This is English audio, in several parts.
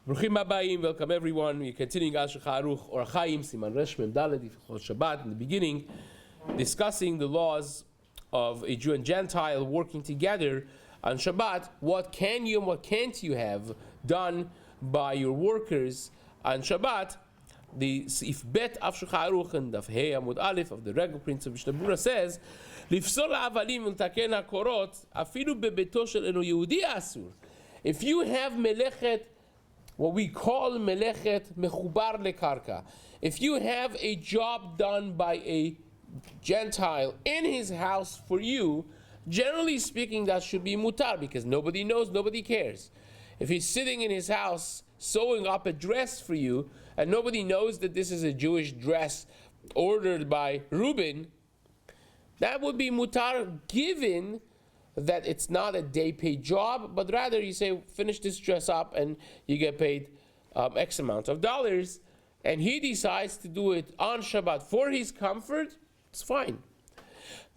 Bruchim Habayim, welcome everyone. We're continuing Al Shulchan Aruch or Chaim, Siman Resh Mem Daled, Shabbat in the beginning, discussing the laws of a Jew and Gentile working together on Shabbat. What can you and what can't you have done by your workers on Shabbat? The Seif Bet of Shulchan Aruch and Daf Hey Amud Aleph of the regular prince of Mishnah Berura says, Lifsol ha'avalim v'ltaken ha'korot afilu bebeto shel eno Yehudi asur. If you have melechet, what we call melechet mechubar lekarka, if you have a job done by a Gentile in his house for you, generally speaking, that should be mutar because nobody knows, nobody cares. If he's sitting in his house sewing up a dress for you and nobody knows that this is a Jewish dress ordered by Reuben, that would be mutar given that it's not a day paid job, but rather you say, finish this dress up and you get paid X amount of dollars, and he decides to do it on Shabbat for his comfort, it's fine.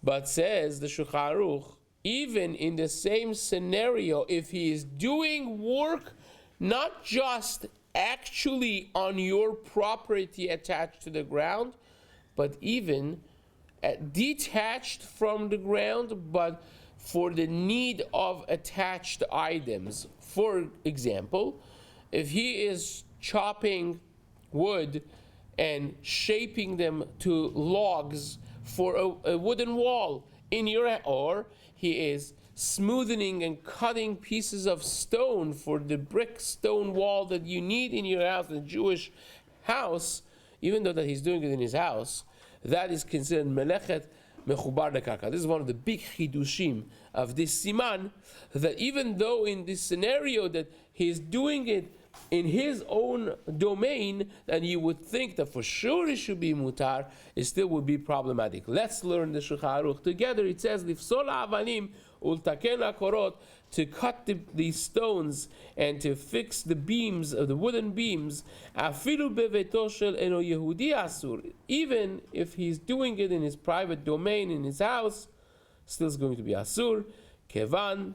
But says the Shulchan Aruch, even in the same scenario, if he is doing work not just actually on your property attached to the ground, but even detached from the ground, but for the need of attached items. For example, if he is chopping wood and shaping them to logs for a wooden wall in your, or he is smoothing and cutting pieces of stone for the brick stone wall that you need in your house, in a Jewish house, even though that he's doing it in his house, that is considered melechet mechubar lekarka. This is one of the big chidushim of this siman, that even though in this scenario that he's doing it in his own domain, and you would think that for sure it should be mutar, it still would be problematic. Let's learn the Shulchan Aruch together. It says, Lifsol ha'avalim ultaken ha'korot, to cut the stones and to fix the beams of the wooden beams, afilu beveto shel eno Yehudi asur, even if he's doing it in his private domain, in his house, still is going to be asur, kevan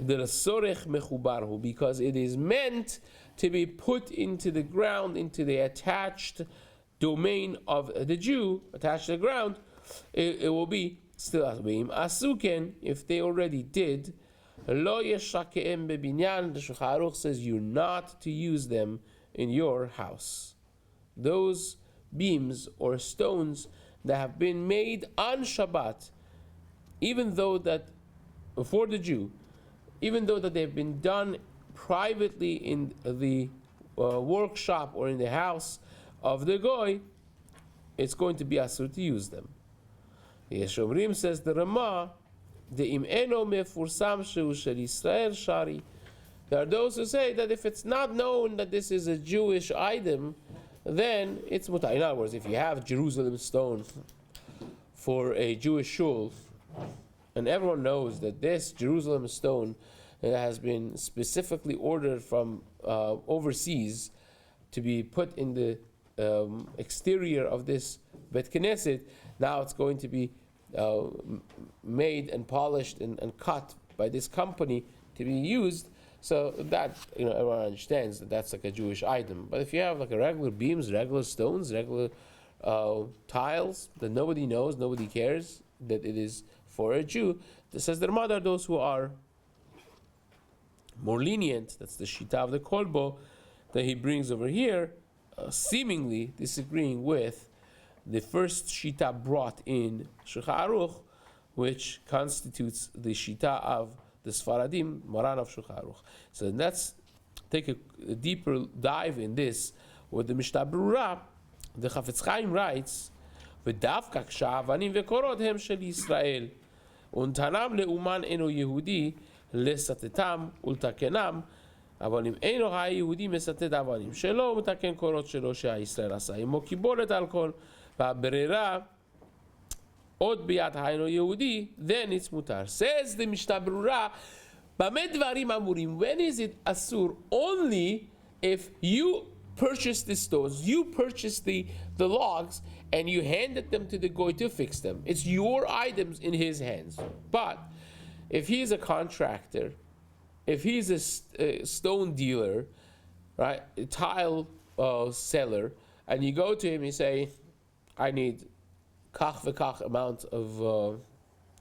dersorech mechubarhu, because it is meant to be put into the ground, into the attached domain of the Jew, attached to the ground. It will be still asubim asuken, if they already did. Lo yeshakeem bebinyan, the Shulchan Aruch says you're not to use them in your house. Those beams or stones that have been made on Shabbat, even though that for the Jew, even though that they've been done privately in the workshop or in the house of the goy, it's going to be asur to use them. Yeshomrim says the Ramah, the im eno mefursam shehu shel Yisrael shari. There are those who say that if it's not known that this is a Jewish item, then it's mutar. In other words, if you have Jerusalem stone for a Jewish shul, and everyone knows that this Jerusalem stone has been specifically ordered from overseas to be put in the exterior of this Bet Knesset, now it's going to be made and polished and cut by this company to be used, so that everyone understands that that's like a Jewish item. But if you have like a regular beams, regular stones, regular tiles that nobody knows, nobody cares that it is for a Jew, it says the Ramad are those who are more lenient. That's the shita of the kolbo that he brings over here, seemingly disagreeing with the first shita brought in Shulchan Aruch, which constitutes the shita of the Sfaradim, Moran of Shulchan Aruch. So let's take a deeper dive in this with the Mishnah Berura. The Chafetz Chaim writes, "V'davka k'sha'avanim v'korot hem shel Yisrael, untanam le'uman eno Yehudi lesatetam ultakenam, אבל אם אינו היהודי מסתת אבנים שלו, מתקן קורות שלו שהישראל עשה עמו קיבולת על כל, והברירה עוד ביד היינו יהודי, then it's mutar. Says the Mishnah Berura, במה דברים אמורים? When is it asur? Only if you purchase the stones, you purchase the logs, and you handed them to the goy to fix them. It's your items in his hands. But if he is a contractor, if he's a stone dealer, right? A tile seller, and you go to him, you say, I need kach v'kach amount of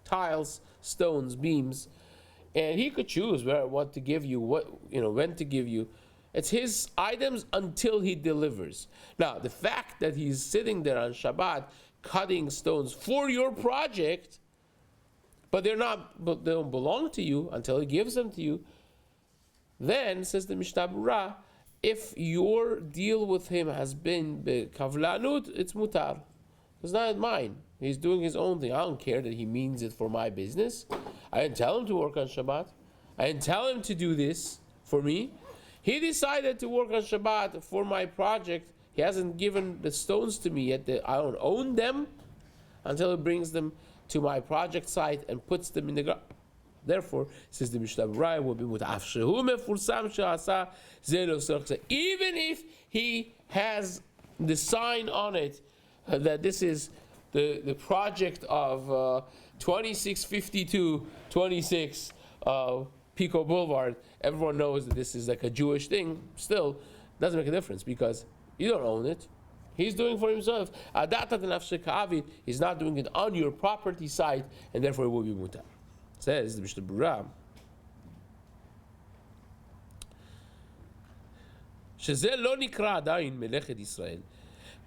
tiles, stones, beams, and he could choose what to give you, when to give you. It's his items until he delivers. Now, the fact that he's sitting there on Shabbat cutting stones for your project, but they don't belong to you until he gives them to you, then, says the Mishnah Berura, if your deal with him has been kavlanut, it's mutar. It's not mine. He's doing his own thing. I don't care that he means it for my business. I didn't tell him to work on Shabbat. I didn't tell him to do this for me. He decided to work on Shabbat for my project. He hasn't given the stones to me yet. I don't own them until he brings them to my project site and puts them in the ground. Therefore, says the Mishnah Berura, will be even if he has the sign on it that this is the project of 2652-26 Pico Boulevard, everyone knows that this is like a Jewish thing. Still, doesn't make a difference because you don't own it. He's doing it for himself. He's not doing it on your property site, and therefore it will be mutar. Says the Mishnah Berura, שזה לא נקרא עדיין מלאכת ישראל.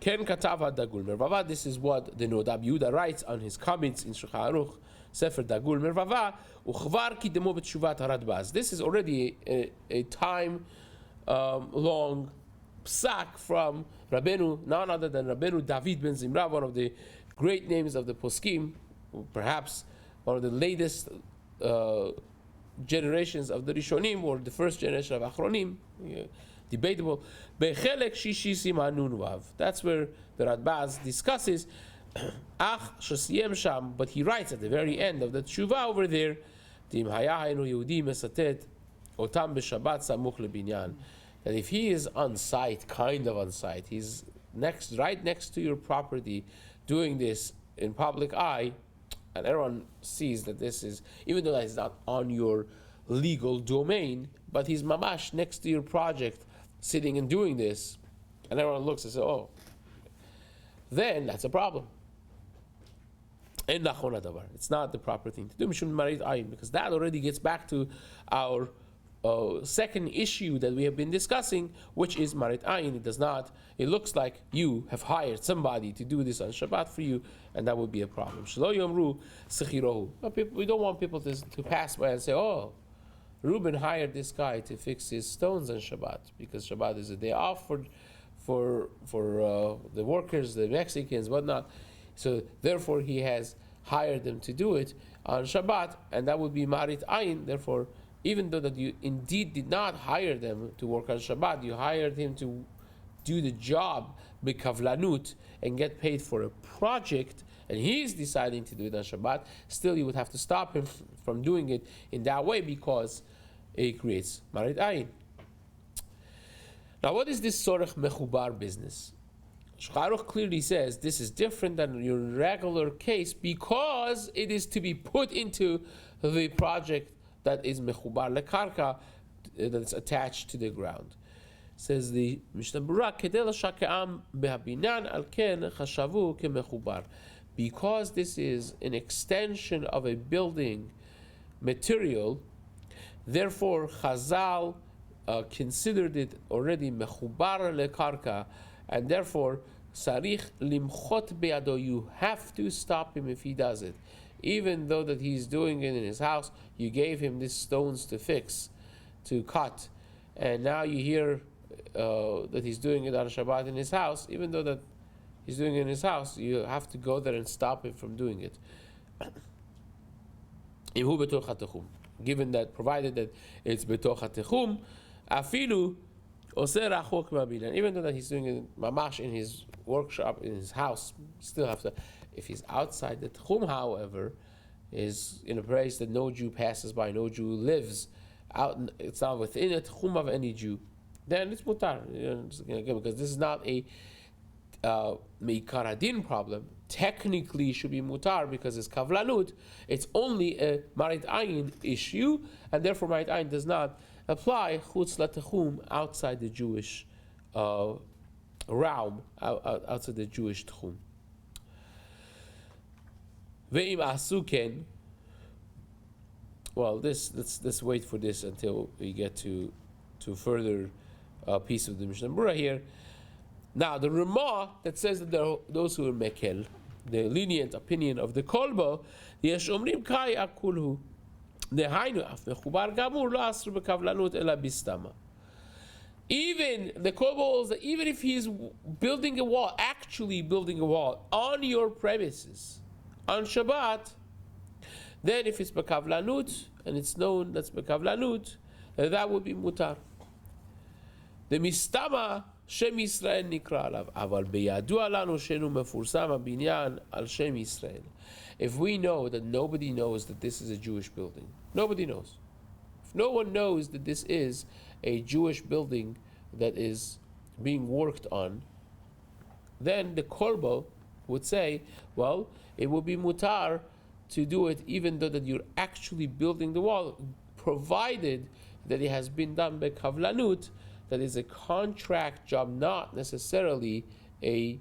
כן כתב הדגול מרבבה. This is what the Nodab Yehuda writes on his comments in Shulchan Aruch, Sefer Dagul Mervava, וכבר קידמו בתשובת הרדב"ז. This is already a time long psak from Rabbeinu, none other than Rabbeinu David ben Zimra, one of the great names of the Poskim, perhaps one of the latest generations of the Rishonim, or the first generation of Achronim, debatable. Bechelek Shishi Siman Nun Vav. That's where the Radbaz discusses. Ach Shasiyem Sham, but he writes at the very end of the Tshuva over there, Tim Hayahinu Yehudi Mesatet Otam B'Shabbat Samuch LeBinyan. That if he is on site, kind of on site, he's right next to your property, doing this in public eye, and everyone sees that this is, even though he's not on your legal domain, but he's mamash next to your project, sitting and doing this, and everyone looks and says, oh, then that's a problem. It's not the proper thing to do, because that already gets back to our second issue that we have been discussing, which is marit ayin. It looks like you have hired somebody to do this on Shabbat for you, and that would be a problem. We don't want people to pass by and say, oh, Reuben hired this guy to fix his stones on Shabbat, because Shabbat is a day off for the workers, the Mexicans, whatnot. So therefore he has hired them to do it on Shabbat, and that would be marit ayin. Therefore, even though that you indeed did not hire them to work on Shabbat, you hired him to do the job b'kavlanut and get paid for a project, and he's deciding to do it on Shabbat, still you would have to stop him from doing it in that way, because it creates marit ayin. Now, what is this sorech mechubar business? Shulchan Aruch clearly says this is different than your regular case because it is to be put into the project that is mechubar lekarka, that's attached to the ground. Says the Mishnah Berura, kedel shake'am behabinyan al ken chashavu kemechubar. Because this is an extension of a building material, therefore Chazal considered it already mechubar lekarka, and therefore sarich limchot be'ado. You have to stop him if he does it. Even though that he's doing it in his house, you gave him these stones to fix, to cut, and now you hear that he's doing it on Shabbat in his house. Even though that he's doing it in his house, you have to go there and stop him from doing it. Given that, provided that it's betoch hatechum, afilu oser rachok ma'binan. Even though that he's doing it mamash in his workshop, in his house, still have to. If he's outside the tchum, however, is in a place that no Jew passes by, no Jew lives out, it's not within a tchum of any Jew, then it's mutar. Because this is not a meikar hadin problem. Technically, it should be mutar because it's kavlanut. It's only a marit ayin issue, and therefore marit ayin does not apply chutz latechum, outside the Jewish realm, outside the Jewish tchum. Ve'im asu ken. Well, let's wait for this until we get to further piece of the Mishnah Berura here. Now, the Ramah that says that there are those who are mekel, the lenient opinion of the Kolbo, yesh omrim kai akulhu, dehainu af mechubar gamur lo asru bekavlanut ela bistama. Even the Kolbo holds that even if he's building a wall, actually building a wall on your premises on Shabbat, then if it's bekavlanut and it's known that's bekavlanut, that would be mutar. The mistama Shem Yisrael nikra alav, aval beyadua lanu shenu mefursam habinyan al Shem Yisrael. If we know that nobody knows that this is a Jewish building, nobody knows. If no one knows that this is a Jewish building that is being worked on, then the Korbo would say, well, it would be mutar to do it even though that you're actually building the wall, provided that it has been done by kavlanut, that is a contract job, not necessarily a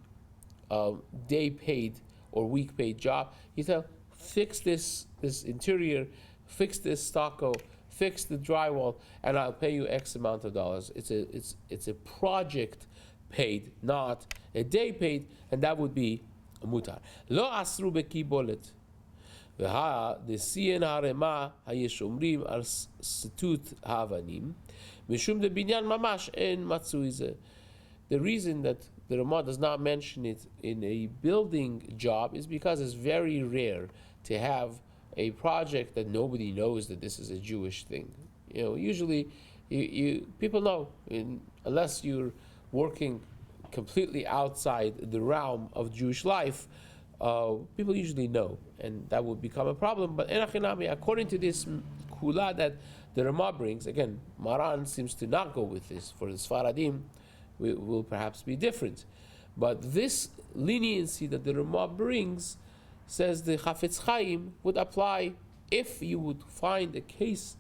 day paid or week paid job. You tell, fix this interior, fix this stucco, fix the drywall, and I'll pay you X amount of dollars. It's a project paid, not a day paid, and that would be a mutar. Lo asru bekibolet. The siyen harema hayeshomrim al stitut havanim mishum de binyan mamash en matzuize. The reason that the Ramah does not mention it in a building job is because it's very rare to have a project that nobody knows that this is a Jewish thing. You know, usually you people know, unless you're working completely outside the realm of Jewish life. People usually know, and that would become a problem. But according to this kula that the Ramah brings, again, Maran seems to not go with this. For the Sfaradim, will perhaps be different. But this leniency that the Ramah brings, says the Chafetz Chaim, would apply if you would find a case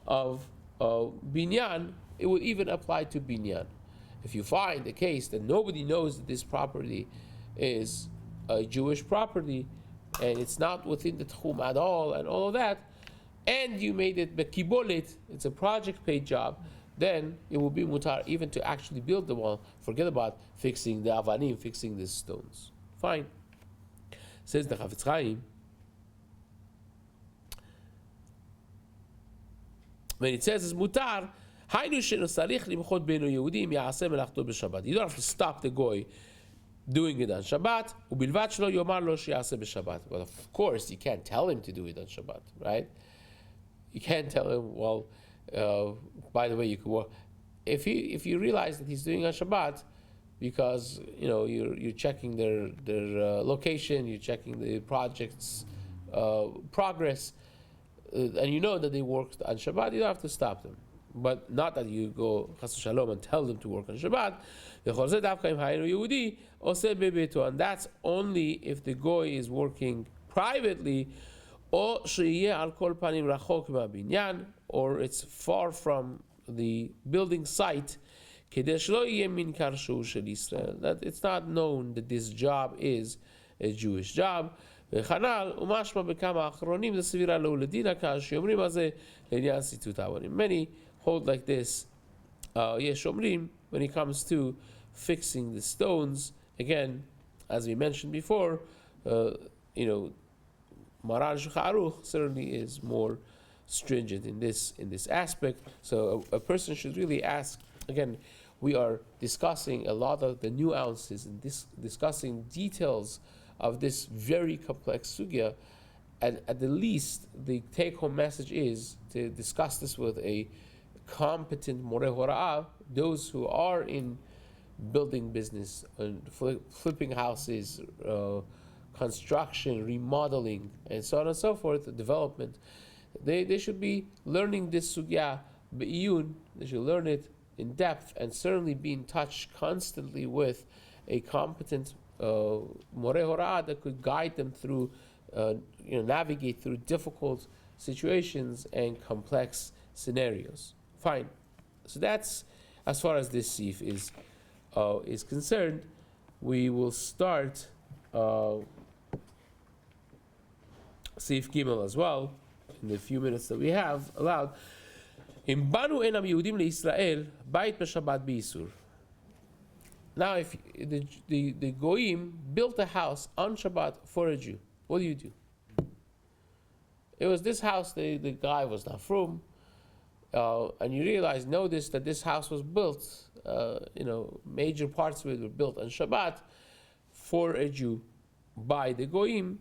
of binyan. It would even apply to binyan. If you find a case that nobody knows that this property is a Jewish property, and it's not within the tchum at all, and all of that, and you made it bekibolit, it's a project paid job, then it will be mutar even to actually build the wall. Forget about fixing the avanim, fixing the stones. Fine. Says the Chafetz Chaim, when it says it's mutar, you don't have to stop the goy doing it on Shabbat. Well, of course, you can't tell him to do it on Shabbat, right? You can't tell him, well, by the way, you could work. If you realize that he's doing on Shabbat, because you're checking their location, you're checking the project's progress, and you know that they worked on Shabbat, you don't have to stop them. But not that you go chas v'shalom and tell them to work on Shabbat. And that's only if the goy is working privately, or it's far from the building site, that it's not known that this job is a Jewish job. Many hold like this, when it comes to fixing the stones. Again, as we mentioned before, Maran Shulchan Aruch certainly is more stringent in this aspect. So a person should really ask. Again, we are discussing a lot of the nuances and discussing details of this very complex sugya, and at the least, the take-home message is to discuss this with a competent moreh hora'ah, those who are in building business, and flipping houses, construction, remodeling, and so on and so forth, development. They should be learning this sugya be'iyun. They should learn it in depth, and certainly be in touch constantly with a competent moreh hora'ah that could guide them through, navigate through difficult situations and complex scenarios. Fine. So that's as far as this Seif is concerned. We will start Seif Gimel as well in the few minutes that we have allowed. Im banu enam Yehudim leIsrael bait b'Shabbat b'Isur. Now, if the Goyim built a house on Shabbat for a Jew, what do you do? It was this house, the guy was not from, and you notice that this house was built, major parts of it were built on Shabbat for a Jew by the Goyim.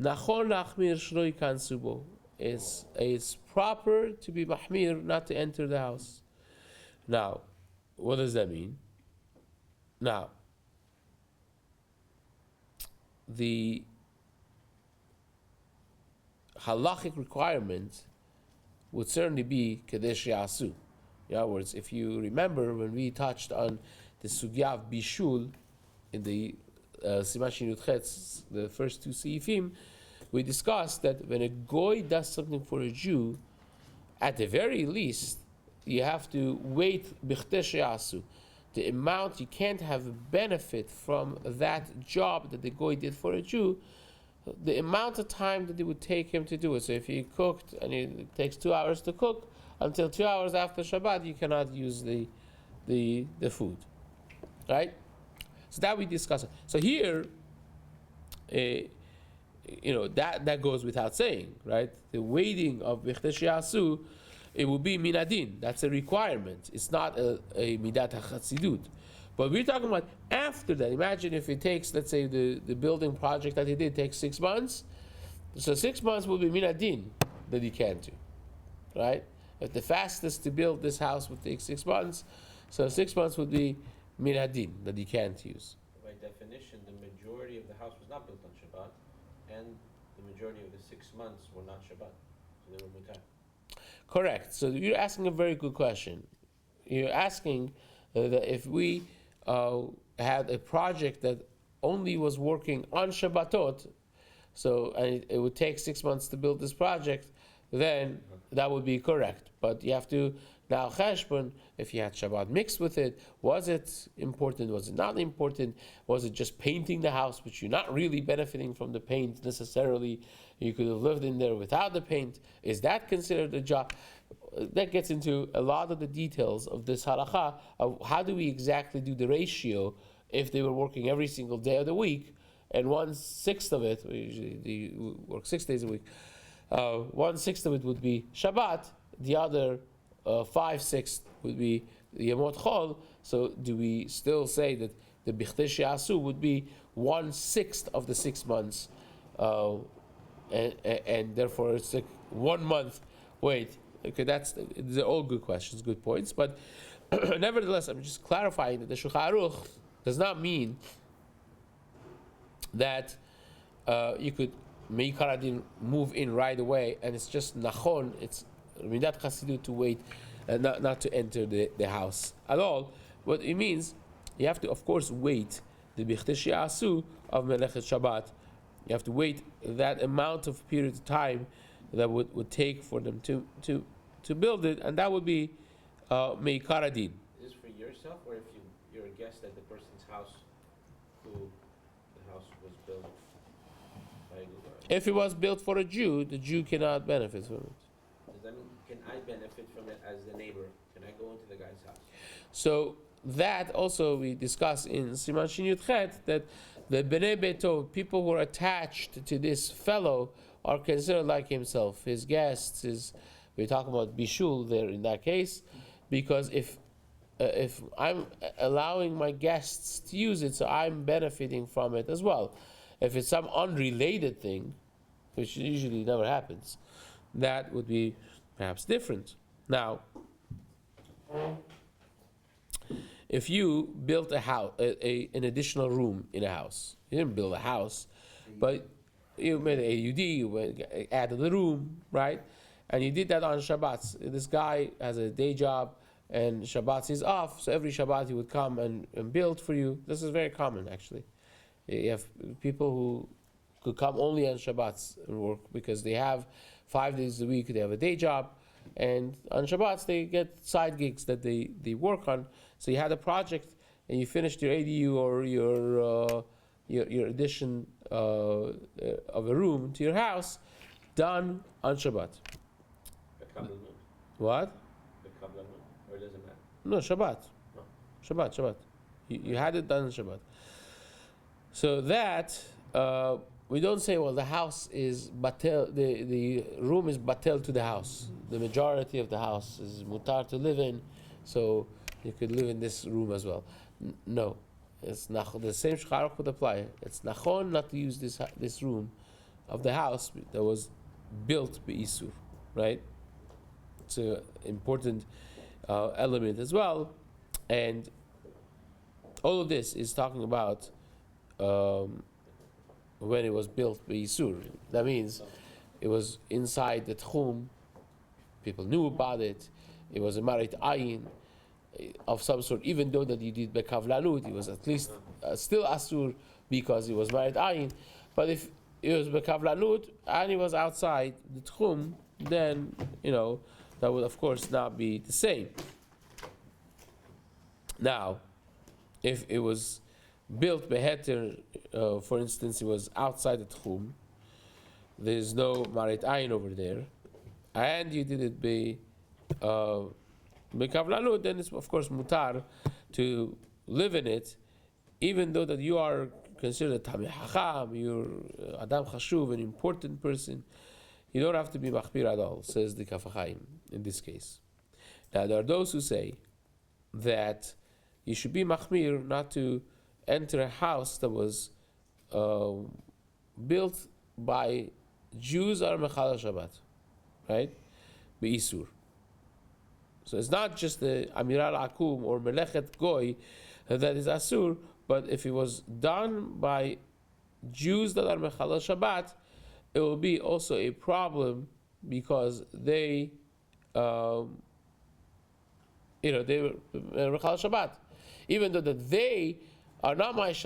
Nachon lachmir shlo yikansu bo. It's proper to be mahmir, not to enter the house. Now, what does that mean? Now, the halachic requirement would certainly be Kadesh Yasu. In other words, if you remember when we touched on the Sugya of Bishul in the Siman Yud Chet, the first two Seifim, we discussed that when a Goy does something for a Jew, at the very least, you have to wait B'Chdesh Yasu. The amount, you can't have benefit from that job that the Goy did for a Jew, the amount of time that it would take him to do it. So if he cooked and it takes 2 hours to cook, until 2 hours after Shabbat, you cannot use the food. Right? So that we discussed. So here, that goes without saying, right? The waiting of B'Chdesh Yasu, it will be minadin. That's a requirement. It's not a midat hachassidut. But we're talking about after that. Imagine if it takes, let's say, the building project that he did takes 6 months. So 6 months will be minadin that he can do, right? If the fastest to build this house would take 6 months, so 6 months would be minadin that he can't use. By definition, the majority of the house was not built on Shabbat, and the majority of the 6 months were not Shabbat, so they were mutar. Correct. So you're asking a very good question. You're asking that if we had a project that only was working on Shabbatot, and it would take 6 months to build this project, then that would be correct. But you have to now cheshbon, if you had Shabbat mixed with it, was it important, was it not important, was it just painting the house, which you're not really benefiting from the paint necessarily, you could have lived in there without the paint, is that considered a job? That gets into a lot of the details of this halakha, of how do we exactly do the ratio if they were working every single day of the week, and 1/6 of it, we usually work 6 days a week, 1/6 of it would be Shabbat, the other 5/6 would be Yemot Chol. So do we still say that the B'Chdesh Yasu would be 1/6 of the 6 months, and therefore it's like 1 month wait? Okay, they're all good questions, good points, but nevertheless, I'm just clarifying that the Shulchan Aruch does not mean that you could Meikaradin move in right away, and it's just nachon, it's midat chassidut to wait and not to enter the house at all. What it means, you have to, of course, wait the B'Chdesh Yasu of Melechet Shabbat. You have to wait that amount of period of time that would take for them to build it, and that would be Meikaradin. Is this for yourself, or if you're a guest at the person's house who the house was built by? If it was built for a Jew, the Jew cannot benefit from it. Does that mean, can I benefit from it as the neighbor? Can I go into the guy's house? So that also we discuss in Siman Yud Chet, that the Bnei Beito, people who are attached to this fellow, are considered like himself. His guests, we're talking about Bishul there in that case, because if I'm allowing my guests to use it, so I'm benefiting from it as well. If it's some unrelated thing, which usually never happens, that would be perhaps different. Now, if you built a house, an additional room in a house, you didn't build a house, but you made an AUD, you added a room, right? And you did that on Shabbat. This guy has a day job, and Shabbat is off, so every Shabbat he would come and build for you. This is very common, actually. You have people who could come only on Shabbats and work because they have 5 days a week, they have a day job, and on Shabbats they get side gigs that they work on. So you had a project and you finished your ADU or your addition of a room to your house, done on Shabbat. What? Or it doesn't matter? No, Shabbat. No. Shabbat. You had it done on Shabbat. So that, we don't say, well, the house is batel, the room is batel to the house. The majority of the house is mutar to live in, so you could live in this room as well. No. It's not, the same shcharach would apply. It's nachon not to use this room of the house that was built be'isur, right? It's an important element as well, and all of this is talking about when it was built be'isur. That means it was inside the tchum. People knew about it. It was a marit ayin of some sort, even though that you did bekavlanut, it was at least still asur because it was marit ayin. But if it was bekavlanut and it was outside the tchum, then that would of course not be the same. Now, if it was built beheter, for instance, it was outside the tchum, there's no marit ayin over there, and you did it bekavlanut, then it's of course mutar to live in it, even though that you are considered tamei hacham, you're adam chashuv, an important person. You don't have to be machmir at all, says the Kaf HaChaim in this case. Now there are those who say that you should be machmir not to enter a house that was built by Jews or mechal Shabbat, right? Be'isur. So it's not just the Amiral Akum or Melechet Goy that is Asur, but if it was done by Jews that are Mechal Shabbat, it will be also a problem because they were Mechal Shabbat. Even though that they are not Ma'aseh